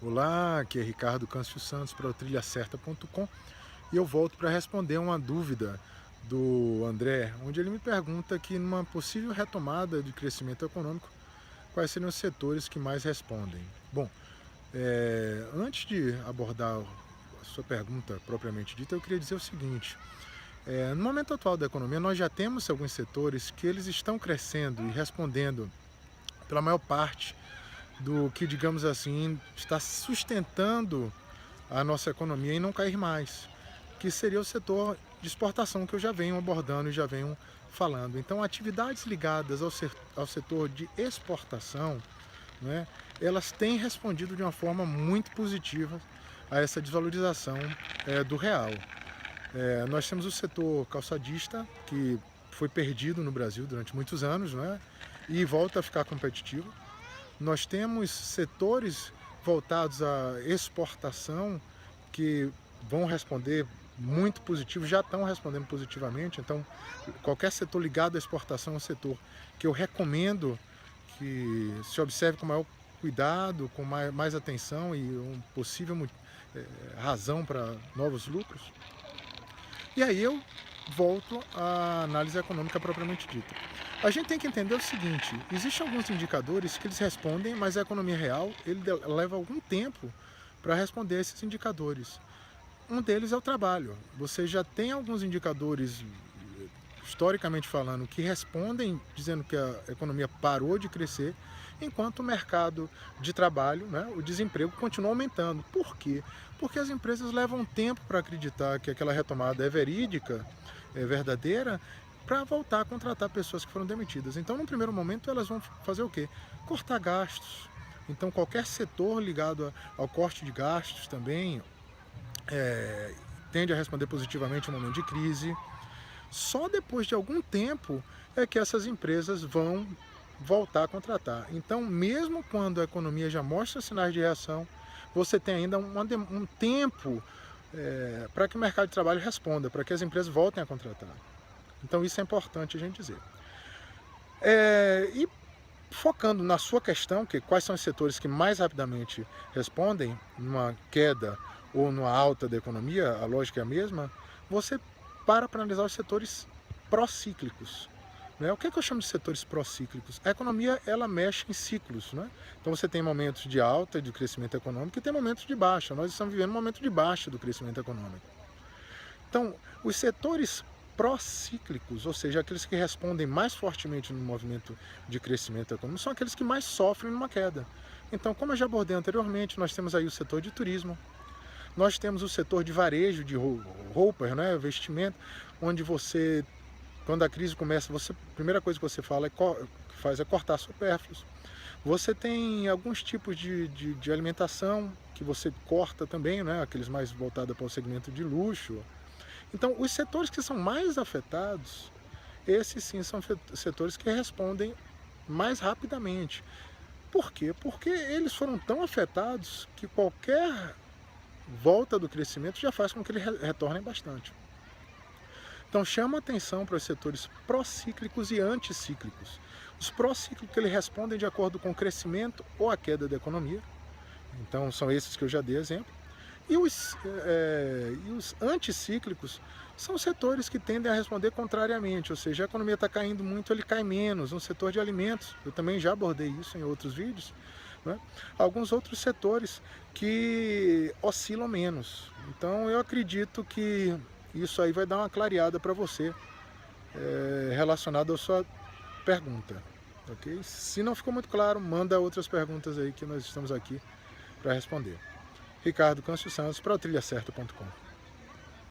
Olá, aqui é Ricardo Câncio Santos para o trilhacerta.com e eu volto para responder uma dúvida do André, onde ele me pergunta que numa possível retomada de crescimento econômico, quais seriam os setores que mais respondem. Bom, antes de abordar a sua pergunta propriamente dita, eu queria dizer o seguinte: no momento atual da economia, nós já temos alguns setores que eles estão crescendo e respondendo pela maior parte do que, digamos assim, está sustentando a nossa economia e não cair mais, que seria o setor de exportação que eu já venho abordando e já venho falando. Então, atividades ligadas ao setor de exportação, né, elas têm respondido de uma forma muito positiva a essa desvalorização do real. Nós temos o setor calçadista, que foi perdido no Brasil durante muitos anos, né, e volta a ficar competitivo. Nós temos setores voltados à exportação que vão responder muito positivo, já estão respondendo positivamente. Então, qualquer setor ligado à exportação é um setor que eu recomendo que se observe com maior cuidado, com mais atenção e um possível razão para novos lucros. E aí eu volto à análise econômica propriamente dita. A gente tem que entender o seguinte: existem alguns indicadores que eles respondem, mas a economia real leva algum tempo para responder a esses indicadores. Um deles é o trabalho. Você já tem alguns indicadores, historicamente falando, que respondem dizendo que a economia parou de crescer, enquanto o mercado de trabalho, né, o desemprego continua aumentando. Por quê? Porque as empresas levam tempo para acreditar que aquela retomada é verídica, é verdadeira, para voltar a contratar pessoas que foram demitidas. Então, no primeiro momento, elas vão fazer o quê? Cortar gastos. Então, qualquer setor ligado ao corte de gastos também tende a responder positivamente no momento de crise. Só depois de algum tempo é que essas empresas vão voltar a contratar. Então, mesmo quando a economia já mostra sinais de reação, você tem ainda um tempo para que o mercado de trabalho responda, para que as empresas voltem a contratar. Então, isso é importante a gente dizer. E focando na sua questão, que quais são os setores que mais rapidamente respondem numa queda ou numa alta da economia, a lógica é a mesma, você para analisar os setores procíclicos. Né? O que eu chamo de setores procíclicos? A economia, ela mexe em ciclos. Né? Então você tem momentos de alta de crescimento econômico e tem momentos de baixa. Nós estamos vivendo um momento de baixa do crescimento econômico. Então, os setores procíclicos, ou seja, aqueles que respondem mais fortemente no movimento de crescimento econômico, são aqueles que mais sofrem numa queda. Então, como eu já abordei anteriormente, nós temos aí o setor de turismo, nós temos o setor de varejo, de roupas, né, vestimento, onde você, quando a crise começa, a primeira coisa que você faz é cortar supérfluos. Você tem alguns tipos de alimentação que você corta também, né, aqueles mais voltados para o segmento de luxo. Então, os setores que são mais afetados, esses sim são setores que respondem mais rapidamente. Por quê? Porque eles foram tão afetados que qualquer volta do crescimento já faz com que eles retornem bastante. Então, chama atenção para os setores procíclicos e anticíclicos. Os procíclicos, eles respondem de acordo com o crescimento ou a queda da economia. Então, são esses que eu já dei exemplo. E os anticíclicos são setores que tendem a responder contrariamente, ou seja, a economia está caindo muito, ele cai menos. No setor de alimentos, eu também já abordei isso em outros vídeos, né? Alguns outros setores que oscilam menos. Então eu acredito que isso aí vai dar uma clareada para você relacionado à sua pergunta. Okay? Se não ficou muito claro, manda outras perguntas aí que nós estamos aqui para responder. Ricardo Câncio Santos para o trilhacerta.com.